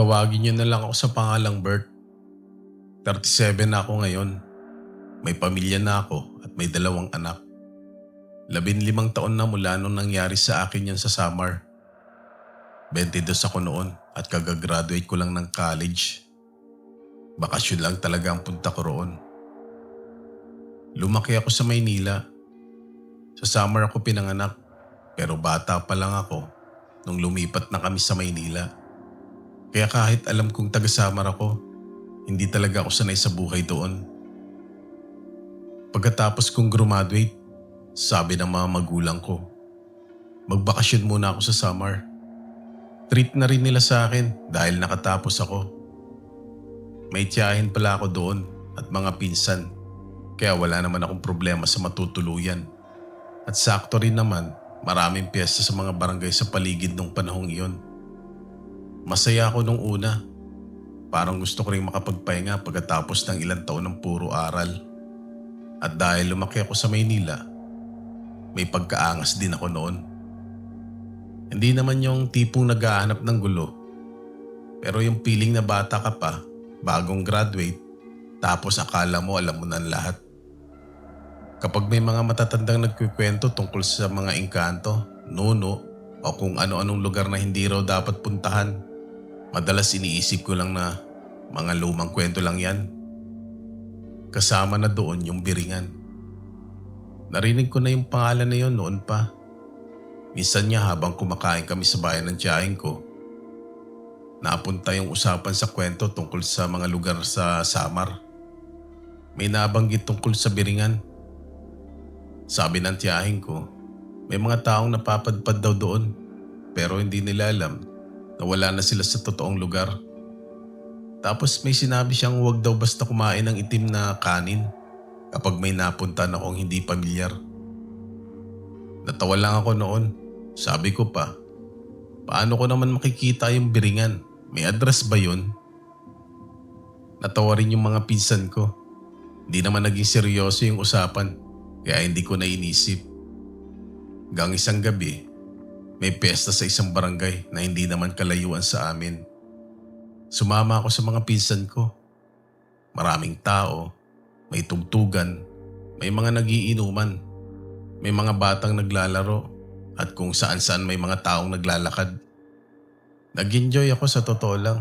Tawagin niyo na lang ako sa pangalang Bert. 37 na ako ngayon. May pamilya na ako at may 2 anak. 15 taon na mula nung nangyari sa akin yan sa summer. 22 ako noon at kagagraduate ko lang ng college. Bakasyon lang talaga ang punta ko roon. Lumaki ako sa Maynila. Sa summer ako pinanganak, pero bata pa lang ako nung lumipat na kami sa Maynila. Kaya kahit alam kong taga-Samar ako, hindi talaga ako sanay sa buhay doon. Pagkatapos kong graduate, sabi ng mga magulang ko, magbakasyon muna ako sa Samar. Treat na rin nila sa akin dahil nakatapos ako. May tiyahin pala ako doon at mga pinsan, kaya wala naman akong problema sa matutuluyan. At sakto rin naman, maraming piyesta sa mga barangay sa paligid nung panahong iyon. Masaya ako nung una. Parang gusto ko rin makapagpahinga pagkatapos ng ilang taon ng puro aral. At dahil lumaki ako sa Maynila, may pagkaangas din ako noon. Hindi naman yung tipong naghahanap ng gulo. Pero yung feeling na bata ka pa, bagong graduate, tapos akala mo alam mo na lahat. Kapag may mga matatandang nagkukwento tungkol sa mga engkanto, nuno, o kung ano-anong lugar na hindi raw dapat puntahan, madalas iniisip ko lang na mga lumang kwento lang yan. Kasama na doon yung Biringan. Narinig ko na yung pangalan na yun noon pa. Minsan niya habang kumakain kami sa bayan ng tiyahin ko, napunta yung usapan sa kwento tungkol sa mga lugar sa Samar. May nabanggit tungkol sa Biringan. Sabi ng tiyahin ko, may mga taong napapadpad daw doon pero hindi nila alam na wala na sila sa totoong lugar. Tapos may sinabi siyang huwag daw basta kumain ng itim na kanin kapag may napuntahan akong hindi pamilyar. Natawa lang ako noon. Sabi ko pa, paano ko naman makikita yung Biringan? May address ba yun? Natawa rin yung mga pinsan ko. Hindi naman naging seryoso yung usapan kaya hindi ko na inisip. Hanggang isang gabi, may piyesta sa isang barangay na hindi naman kalayuan sa amin. Sumama ako sa mga pinsan ko. Maraming tao, may tugtugan, may mga nagiinuman, may mga batang naglalaro at kung saan-saan may mga taong naglalakad. Nag-enjoy ako sa totoo lang.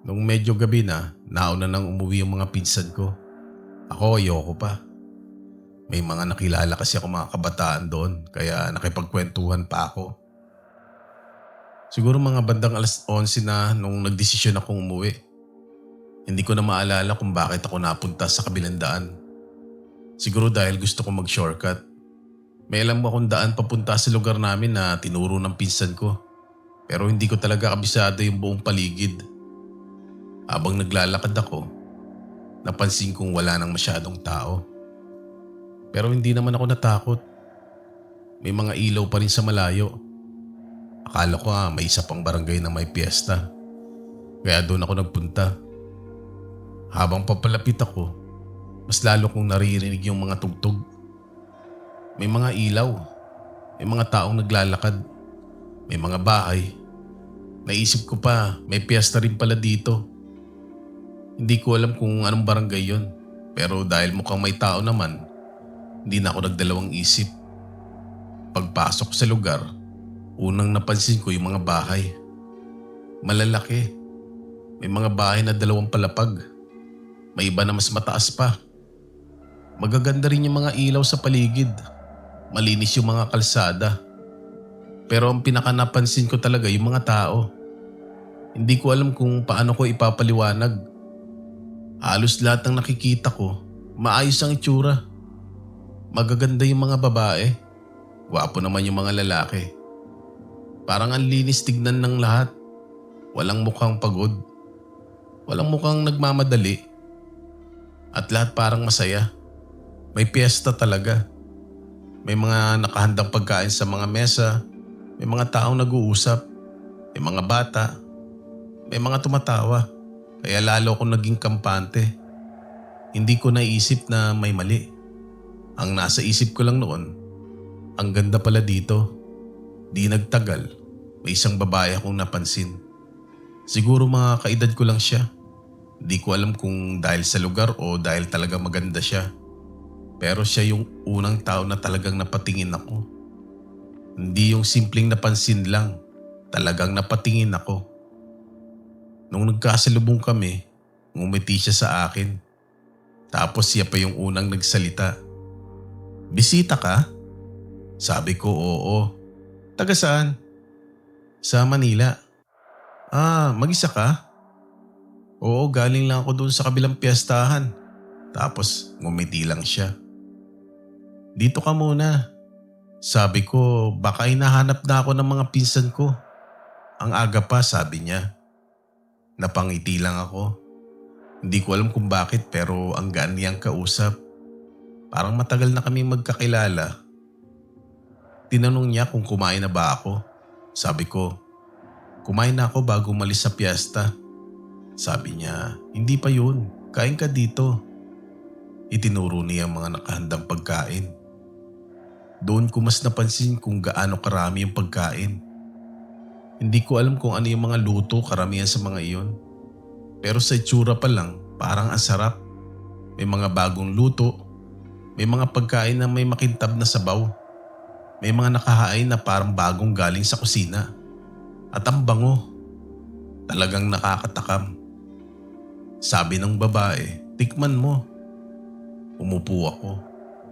Nung medyo gabi na, nauna nang umuwi yung mga pinsan ko. Ako ayoko pa. May mga nakilala kasi ako mga kabataan doon kaya nakipagkwentuhan pa ako. Siguro mga bandang alas 11 na nung nagdesisyon akong umuwi. Hindi ko na maalala kung bakit ako napunta sa kabilang daan. Siguro dahil gusto ko mag-shortcut. May alam akong daan papunta sa lugar namin na tinuro ng pinsan ko. Pero hindi ko talaga kabisado yung buong paligid. Habang naglalakad ako, napansin kong wala nang masyadong tao. Pero hindi naman ako natakot. May mga ilaw pa rin sa malayo. Akala ko may isa pang barangay na may piyesta. Kaya doon ako nagpunta. Habang papalapit ako, mas lalo kong naririnig yung mga tugtog. May mga ilaw. May mga taong naglalakad. May mga bahay. Naisip ko pa, may piyesta rin pala dito. Hindi ko alam kung anong barangay yon. Pero dahil mukhang may tao naman, hindi na ako nagdalawang isip. Pagpasok sa lugar, unang napansin ko yung mga bahay. Malalaki. May mga bahay na 2 palapag. May iba na mas mataas pa. Magaganda rin yung mga ilaw sa paligid. Malinis yung mga kalsada. Pero ang pinakanapansin ko talaga yung mga tao. Hindi ko alam kung paano ko ipapaliwanag. Halos lahat ng nakikita ko, maayos ang itsura. Magaganda yung mga babae. Gwapo naman yung mga lalaki. Parang ang linis tignan ng lahat. Walang mukhang pagod. Walang mukhang nagmamadali. At lahat parang masaya. May piyesta talaga. May mga nakahandang pagkain sa mga mesa. May mga taong nag-uusap. May mga bata. May mga tumatawa. Kaya lalo akong naging kampante. Hindi ko naisip na may mali. Ang nasa isip ko lang noon, ang ganda pala dito. Di nagtagal, may isang babae akong napansin. Siguro mga kaedad ko lang siya. Di ko alam kung dahil sa lugar o dahil talaga maganda siya. Pero siya yung unang tao na talagang napatingin ako. Hindi yung simpleng napansin lang. Talagang napatingin ako. Nung nagkasalubong kami, ngumiti siya sa akin. Tapos siya pa yung unang nagsalita. "Bisita ka?" Sabi ko, "Oo." "Taga saan?" "Sa Manila." "Ah, mag-isa ka?" "Oo, galing lang ako doon sa kabilang piyestahan." Tapos ngumiti lang siya. "Dito ka muna." Sabi ko, "Baka hinahanap na ako ng mga pinsan ko. Ang aga pa," sabi niya. Napangiti lang ako. Hindi ko alam kung bakit pero ang gaan niyang kausap. Parang matagal na kami magkakilala. Tinanong niya kung kumain na ba ako. Sabi ko, "Kumain na ako bago umalis sa piyesta." Sabi niya, "Hindi pa yun. Kain ka dito." Itinuro niya ang mga nakahandang pagkain. Doon ko mas napansin kung gaano karami yung pagkain. Hindi ko alam kung ano yung mga luto karamihan sa mga iyon. Pero sa itsura pa lang, parang ang sarap. May mga bagong luto. May mga pagkain na may makintab na sabaw. May mga nakahain na parang bagong galing sa kusina. At ang bango, talagang nakakatakam. Sabi ng babae, "Tikman mo." Umupo ako.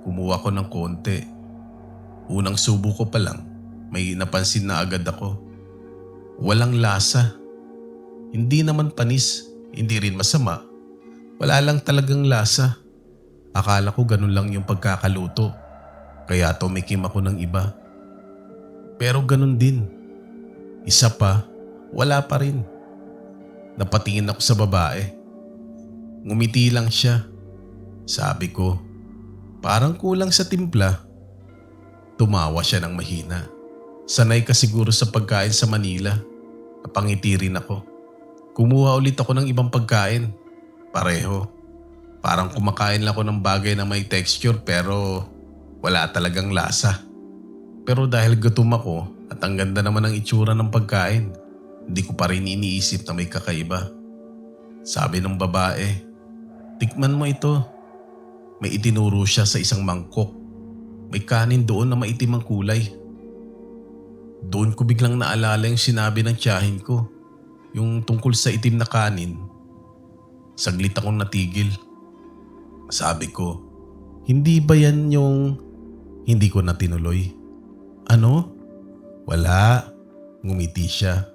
Kumuha ko ng konti. Unang subo ko pa lang, may napansin na agad ako. Walang lasa. Hindi naman panis, hindi rin masama. Wala lang talagang lasa. Akala ko ganun lang yung pagkakaluto. Kaya tumikim ako ng iba. Pero ganun din. Isa pa, wala pa rin. Napatingin ako sa babae. Ngumiti lang siya. Sabi ko, "Parang kulang sa timpla." Tumawa siya ng mahina. Sanay ka siguro sa pagkain sa Manila. Napangiti rin ako. Kumuha ulit ako ng ibang pagkain. Pareho. Parang kumakain lang ako ng bagay na may texture pero wala talagang lasa. Pero dahil gutom ako at ang ganda naman ng itsura ng pagkain, hindi ko pa rin iniisip na may kakaiba. Sabi ng babae, "Tikman mo ito." May itinuro siya sa isang mangkok. May kanin doon na maitim ang kulay. Doon ko biglang naalala yung sinabi ng tiyahin ko, yung tungkol sa itim na kanin. Saglit akong natigil. Sabi ko, "Hindi ba yan yung..." Hindi ko na tinuloy. "Ano?" "Wala." Ngumiti siya.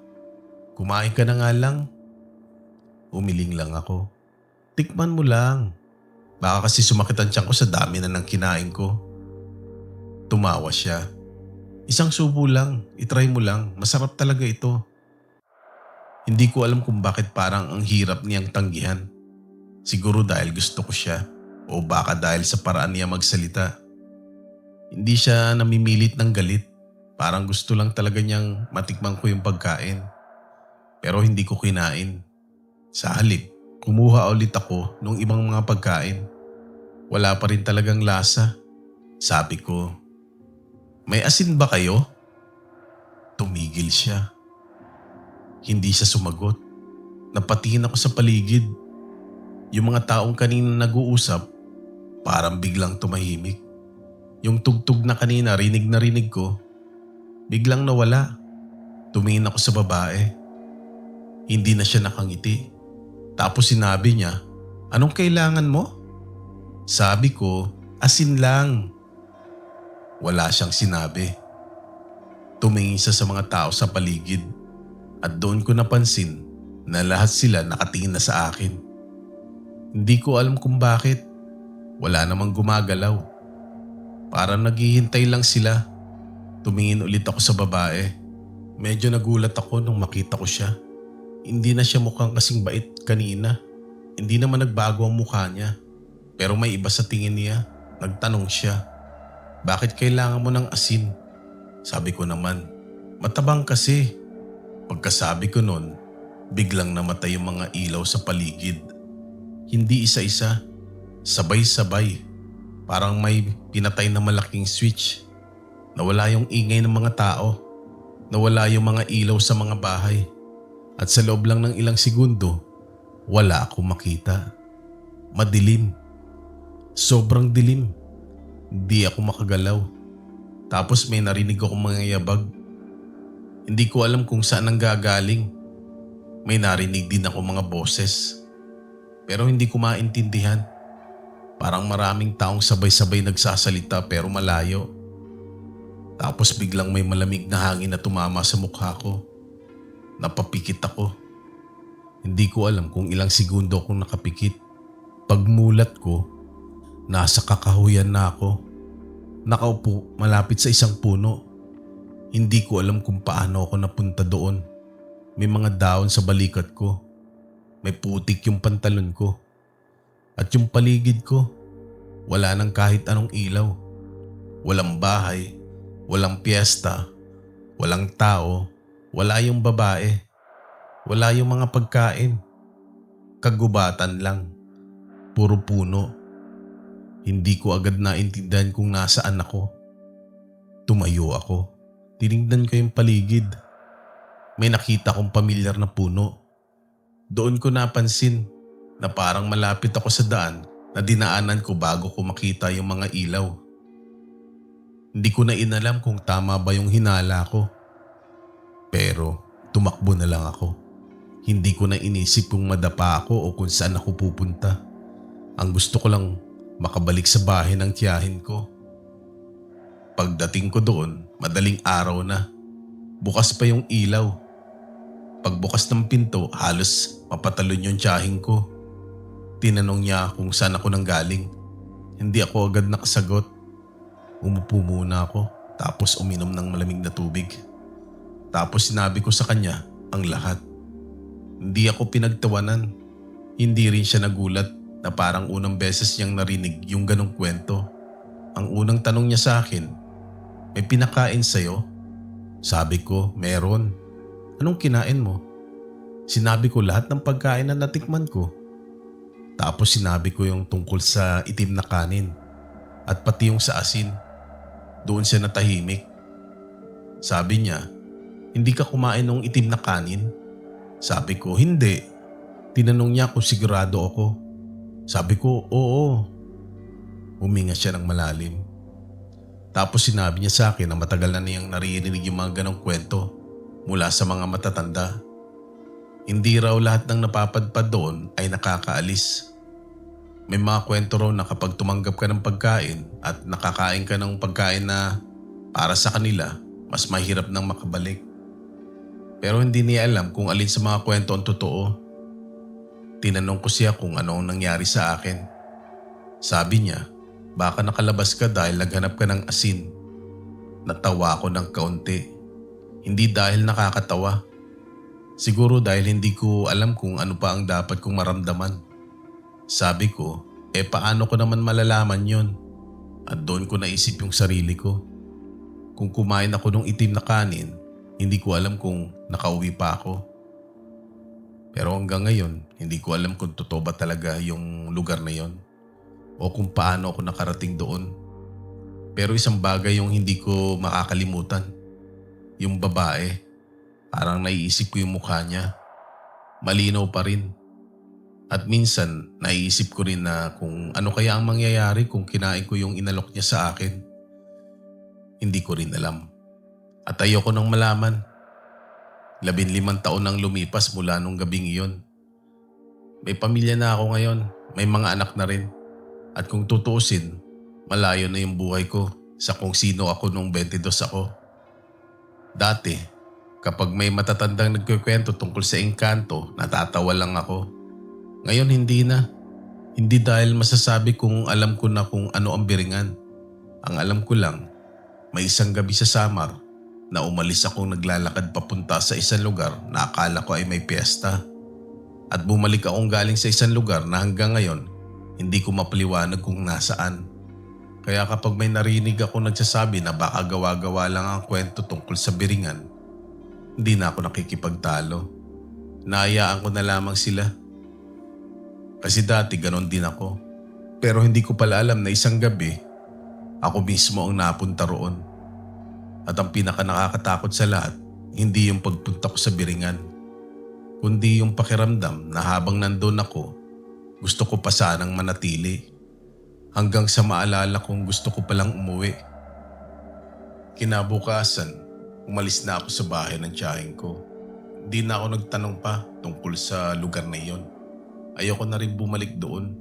"Kumain ka na nga lang." Umiling lang ako. "Tikman mo lang. Baka kasi sumakit ang tiyan ko sa dami na ng kinain ko." Tumawa siya. "Isang subo lang, itry mo lang. Masarap talaga ito." Hindi ko alam kung bakit parang ang hirap niyang tanggihan. Siguro dahil gusto ko siya o baka dahil sa paraan niya magsalita. Hindi siya namimilit ng galit. Parang gusto lang talaga niyang matikman ko yung pagkain. Pero hindi ko kinain. Sa halip, kumuha ulit ako ng ibang mga pagkain. Wala pa rin talagang lasa. Sabi ko, "May asin ba kayo?" Tumigil siya. Hindi siya sumagot. Napatingin ako sa paligid. Yung mga taong kanina nag-uusap, parang biglang tumahimik. Yung tugtog na kanina rinig na rinig ko, biglang nawala. Tumingin ako sa babae. Hindi na siya nakangiti. Tapos sinabi niya, "Anong kailangan mo?" Sabi ko, "Asin lang." Wala siyang sinabi. Tumingin siya sa mga tao sa paligid at doon ko napansin na lahat sila nakatingin na sa akin. Hindi ko alam kung bakit. Wala namang gumagalaw. Parang naghihintay lang sila. Tumingin ulit ako sa babae. Medyo nagulat ako nung makita ko siya. Hindi na siya mukhang kasing bait kanina. Hindi naman nagbago ang mukha niya. Pero may iba sa tingin niya. Nagtanong siya, "Bakit kailangan mo ng asin?" Sabi ko naman, "Matabang kasi." Pagkasabi ko nun, biglang namatay yung mga ilaw sa paligid. Hindi isa-isa, sabay-sabay. Parang may pinatay na malaking switch. Nawala yung ingay ng mga tao. Nawala yung mga ilaw sa mga bahay. At sa loob lang ng ilang segundo, wala akong makita. Madilim. Sobrang dilim. Hindi ako makagalaw. Tapos may narinig akong mga yabag. Hindi ko alam kung saan ang gagaling. May narinig din ako mga boses. Pero hindi ko maintindihan. Parang maraming taong sabay-sabay nagsasalita pero malayo. Tapos biglang may malamig na hangin na tumama sa mukha ko. Napapikit ako. Hindi ko alam kung ilang segundo akong nakapikit. Pagmulat ko, nasa kakahuyan na ako. Nakaupo malapit sa isang puno. Hindi ko alam kung paano ako napunta doon. May mga dahon sa balikat ko. May putik yung pantalon ko. At yung paligid ko, wala nang kahit anong ilaw. Walang bahay, walang piyesta, walang tao, wala yung babae, wala yung mga pagkain. Kagubatan lang, puro puno. Hindi ko agad naintindihan kung nasaan ako. Tumayo ako. Tinignan ko yung paligid. May nakita kong pamilyar na puno. Doon ko napansin na parang malapit ako sa daan na dinaanan ko bago ko makita yung mga ilaw. Hindi ko na inalam kung tama ba yung hinala ko. Pero tumakbo na lang ako. Hindi ko na inisip kung madapa ako o kung saan ako pupunta. Ang gusto ko lang makabalik sa bahay ng tiyahin ko. Pagdating ko doon, madaling araw na. Bukas pa yung ilaw. Pagbukas ng pinto, halos mapatalon yung tiyahin ko. Tinanong niya kung saan ako nanggaling. Hindi ako agad nakasagot. Umupo muna ako, tapos uminom ng malamig na tubig. Tapos sinabi ko sa kanya ang lahat. Hindi ako pinagtawanan. Hindi rin siya nagulat na parang unang beses niyang narinig yung ganong kwento. Ang unang tanong niya sa akin, "May pinakain sa'yo?" Sabi ko, "Meron." "Anong kinain mo?" Sinabi ko lahat ng pagkain na natikman ko. Tapos sinabi ko yung tungkol sa itim na kanin at pati yung sa asin. Doon siya natahimik. Sabi niya, "Hindi ka kumain ng itim na kanin?" Sabi ko, "Hindi." Tinanong niya kung sigurado ako. Sabi ko, "Oo." Huminga siya ng malalim. Tapos sinabi niya sa akin na matagal na niyang naririnig yung mga ganong kwento mula sa mga matatanda. Hindi raw lahat ng napapadpad doon ay nakakaalis. May mga kwento raw na kapag tumanggap ka ng pagkain at nakakain ka ng pagkain na para sa kanila, mas mahirap nang makabalik. Pero hindi niya alam kung alin sa mga kwento ang totoo. Tinanong ko siya kung ano ang nangyari sa akin. Sabi niya, baka nakalabas ka dahil naghanap ka ng asin. Natawa ako ng kaunti. Hindi dahil nakakatawa. Siguro dahil hindi ko alam kung ano pa ang dapat kong maramdaman. Sabi ko, paano ko naman malalaman yon? At doon ko naisip yung sarili ko. Kung kumain ako ng itim na kanin, hindi ko alam kung nakauwi pa ako. Pero hanggang ngayon, hindi ko alam kung totoo ba talaga yung lugar na yon o kung paano ako nakarating doon. Pero isang bagay yung hindi ko makakalimutan. Yung babae, parang naiisip ko yung mukha niya. Malinaw pa rin. At minsan, naiisip ko rin na kung ano kaya ang mangyayari kung kinain ko yung inalok niya sa akin. Hindi ko rin alam. At ayoko nang malaman. 15 taon nang lumipas mula nung gabing iyon. May pamilya na ako ngayon. May mga anak na rin. At kung tutuusin, malayo na yung buhay ko sa kung sino ako nung 22 ako. Dati, kapag may matatandang nagkukwento tungkol sa engkanto, natatawa lang ako. Ngayon hindi na. Hindi dahil masasabi kong alam ko na kung ano ang biringan. Ang alam ko lang, may isang gabi sa Samar na umalis akong naglalakad papunta sa isang lugar na akala ko ay may piyesta. At bumalik akong galing sa isang lugar na hanggang ngayon, hindi ko mapaliwanag kung nasaan. Kaya kapag may narinig ako nagsasabi na baka gawa-gawa lang ang kwento tungkol sa biringan, hindi na ako nakikipagtalo. Naayaan ko na lamang sila. Kasi dati ganon din ako. Pero hindi ko pala alam na isang gabi, ako mismo ang napunta roon. At ang pinaka nakakatakot sa lahat, hindi yung pagpunta ko sa biringan, kundi yung pakiramdam na habang nandun ako, gusto ko pa sanang manatili. Hanggang sa maalala kong gusto ko palang umuwi. Kinabukasan, umalis na ako sa bahay ng tiyahin ko. Di na ako nagtanong pa tungkol sa lugar na iyon. Ayoko na rin bumalik doon.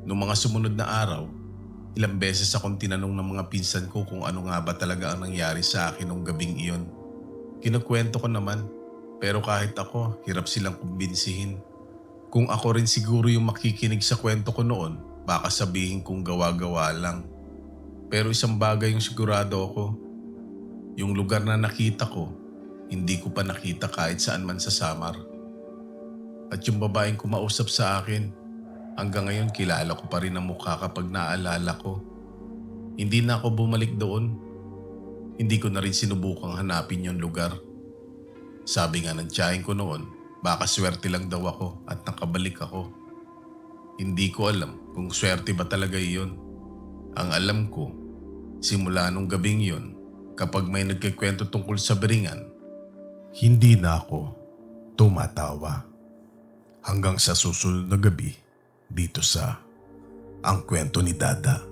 Noong mga sumunod na araw, ilang beses akong tinanong ng mga pinsan ko kung ano nga ba talaga ang nangyari sa akin nung gabing iyon. Kinukwento ko naman, pero kahit ako, hirap silang kumbinsihin. Kung ako rin siguro yung makikinig sa kwento ko noon, baka sabihin kong gawa-gawa lang. Pero isang bagay yung sigurado ako, yung lugar na nakita ko, hindi ko pa nakita kahit saan man sa Samar. At yung babaeng kumausap sa akin, hanggang ngayon kilala ko pa rin ang mukha kapag naalala ko. Hindi na ako bumalik doon. Hindi ko na rin sinubukang hanapin yung lugar. Sabi nga ng tiyahin ko noon, baka swerte lang daw ako at nakabalik ako. Hindi ko alam kung swerte ba talaga iyon. Ang alam ko, simula nung gabing yun, kapag may nagkikwento tungkol sa Biringan, hindi na ako tumatawa. Hanggang sa susunod na gabi dito sa Ang Kwento ni Dada.